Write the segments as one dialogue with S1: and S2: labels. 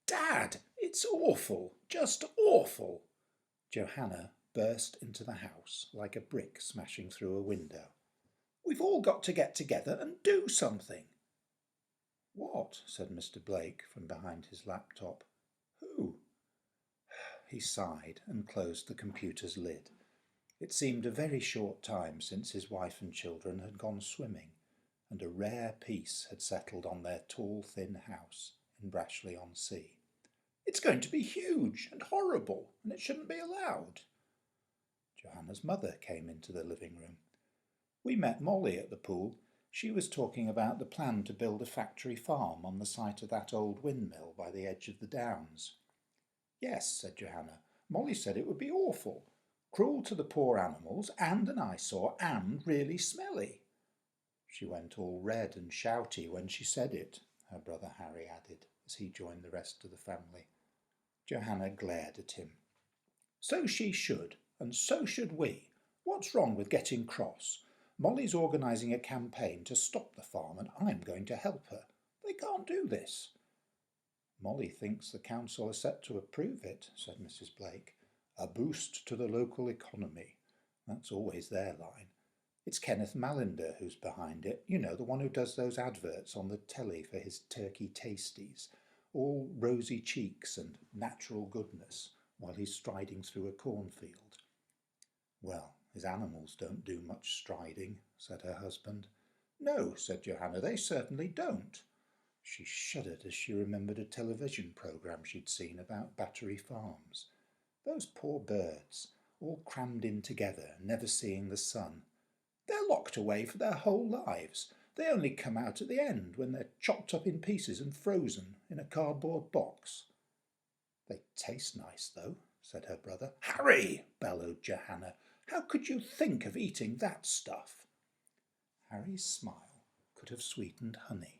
S1: Dad, it's awful, just awful. Johanna burst into the house like a brick smashing through a window. We've all got to get together and do something. What? Said Mr. Blake from behind his laptop. Who? He sighed and closed the computer's lid. It seemed a very short time since his wife and children had gone swimming, and a rare peace had settled on their tall, thin house in Brashley-on-Sea. It's going to be huge and horrible, and it shouldn't be allowed. Johanna's mother came into the living room. We met Molly at the pool. She was talking about the plan to build a factory farm on the site of that old windmill by the edge of the downs. Yes, said Johanna. Molly said it would be awful. Cruel to the poor animals, and an eyesore, and really smelly. She went all red and shouty when she said it, her brother Harry added, as he joined the rest of the family. Johanna glared at him. So she should, and so should we. What's wrong with getting cross? Molly's organising a campaign to stop the farm, and I'm going to help her. They can't do this. Molly thinks the council are set to approve it, said Mrs. Blake. A boost to the local economy. That's always their line. It's Kenneth Mallender who's behind it. You know, the one who does those adverts on the telly for his turkey tasties. All rosy cheeks and natural goodness while he's striding through a cornfield. Well, his animals don't do much striding, said her husband. No, said Johanna, they certainly don't. She shuddered as she remembered a television programme she'd seen about Battery Farms. Those poor birds, all crammed in together, never seeing the sun. They're locked away for their whole lives. They only come out at the end when they're chopped up in pieces and frozen in a cardboard box. They taste nice, though, said her brother. Harry, bellowed Johanna, how could you think of eating that stuff? Harry's smile could have sweetened honey.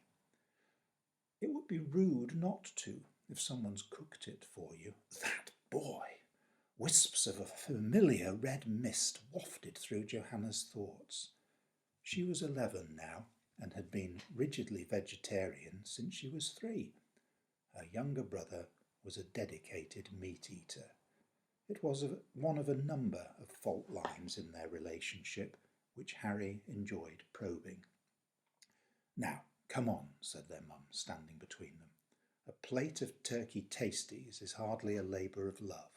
S1: It would be rude not to, if someone's cooked it for you. That boy! Wisps of a familiar red mist wafted through Johanna's thoughts. She was 11 now, and had been rigidly vegetarian since she was 3. Her younger brother was a dedicated meat-eater. It was one of a number of fault lines in their relationship, which Harry enjoyed probing. Now, come on, said their mum, standing between them. A plate of turkey tasties is hardly a labour of love.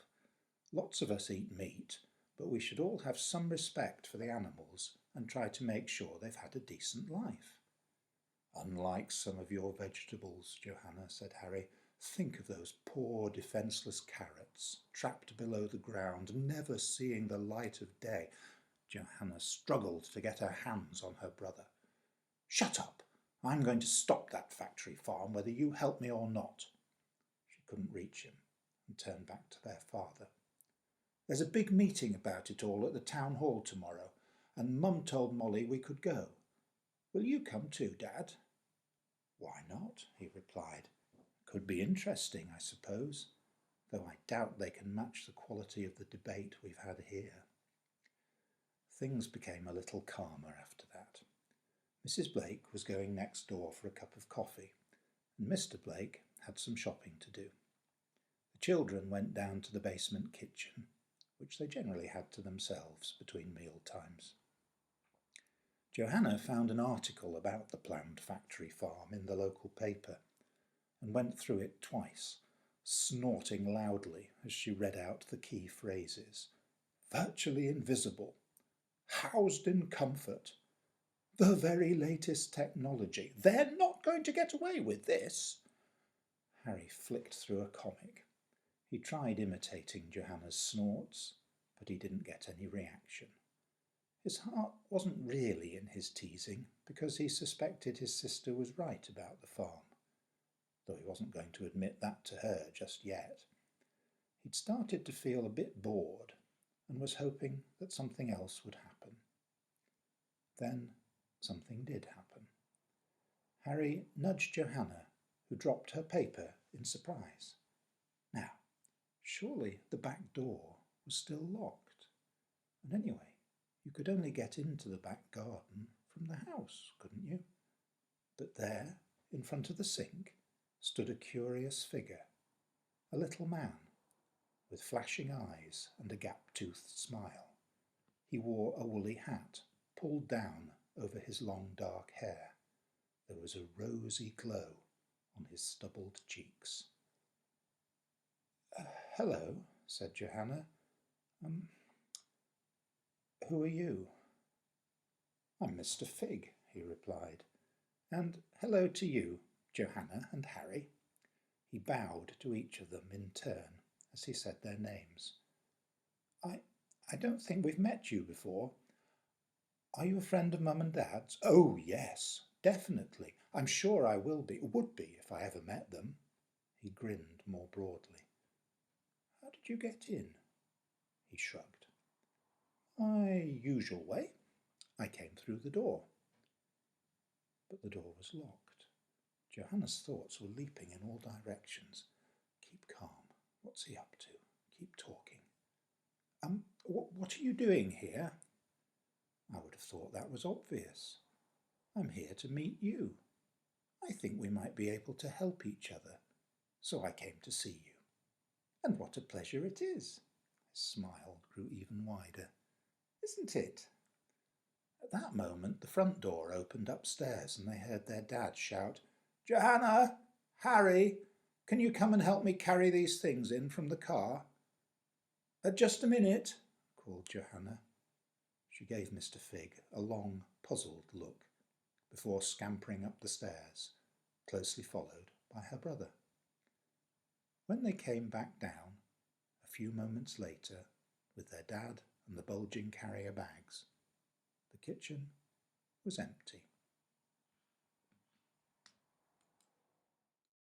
S1: Lots of us eat meat, but we should all have some respect for the animals and try to make sure they've had a decent life. Unlike some of your vegetables, Johanna, said Harry. Think of those poor defenceless carrots, trapped below the ground, never seeing the light of day. Johanna struggled to get her hands on her brother. Shut up! I'm going to stop that factory farm, whether you help me or not. She couldn't reach him and turned back to their father. There's a big meeting about it all at the town hall tomorrow, and Mum told Molly we could go. Will you come too, Dad? Why not? He replied. Could be interesting, I suppose, though I doubt they can match the quality of the debate we've had here. Things became a little calmer after that. Mrs. Blake was going next door for a cup of coffee, and Mr. Blake had some shopping to do. The children went down to the basement kitchen, which they generally had to themselves between meal times. Johanna found an article about the planned factory farm in the local paper and went through it twice, snorting loudly as she read out the key phrases. Virtually invisible, housed in comfort, the very latest technology. They're not going to get away with this. Harry flicked through a comic. He tried imitating Johanna's snorts, but he didn't get any reaction. His heart wasn't really in his teasing, because he suspected his sister was right about the farm, though he wasn't going to admit that to her just yet. He'd started to feel a bit bored and was hoping that something else would happen. Then something did happen. Harry nudged Johanna, who dropped her paper in surprise. Now, surely the back door was still locked. And anyway, you could only get into the back garden from the house, couldn't you? But there, in front of the sink, stood a curious figure, a little man with flashing eyes and a gap-toothed smile. He wore a woolly hat pulled down over his long dark hair. There was a rosy glow on his stubbled cheeks. Hello, said Johanna. Who are you? I'm Mr. Phigg, he replied. And hello to you, Johanna and Harry. He bowed to each of them in turn as he said their names. I don't think we've met you before. Are you a friend of Mum and Dad's? Oh, yes, definitely. I'm sure I would be if I ever met them. He grinned more broadly. How did you get in? He shrugged. My usual way. I came through the door. But the door was locked. Johanna's thoughts were leaping in all directions. Keep calm. What's he up to? Keep talking. What are you doing here? I would have thought that was obvious. I'm here to meet you. I think we might be able to help each other, so I came to see you. And what a pleasure it is. His smile grew even wider. Isn't it? At that moment, the front door opened upstairs and they heard their dad shout, Johanna! Harry! Can you come and help me carry these things in from the car? Just a minute, called Johanna. She gave Mr. Phigg a long, puzzled look before scampering up the stairs, closely followed by her brother. When they came back down, a few moments later, with their dad and the bulging carrier bags, the kitchen was empty.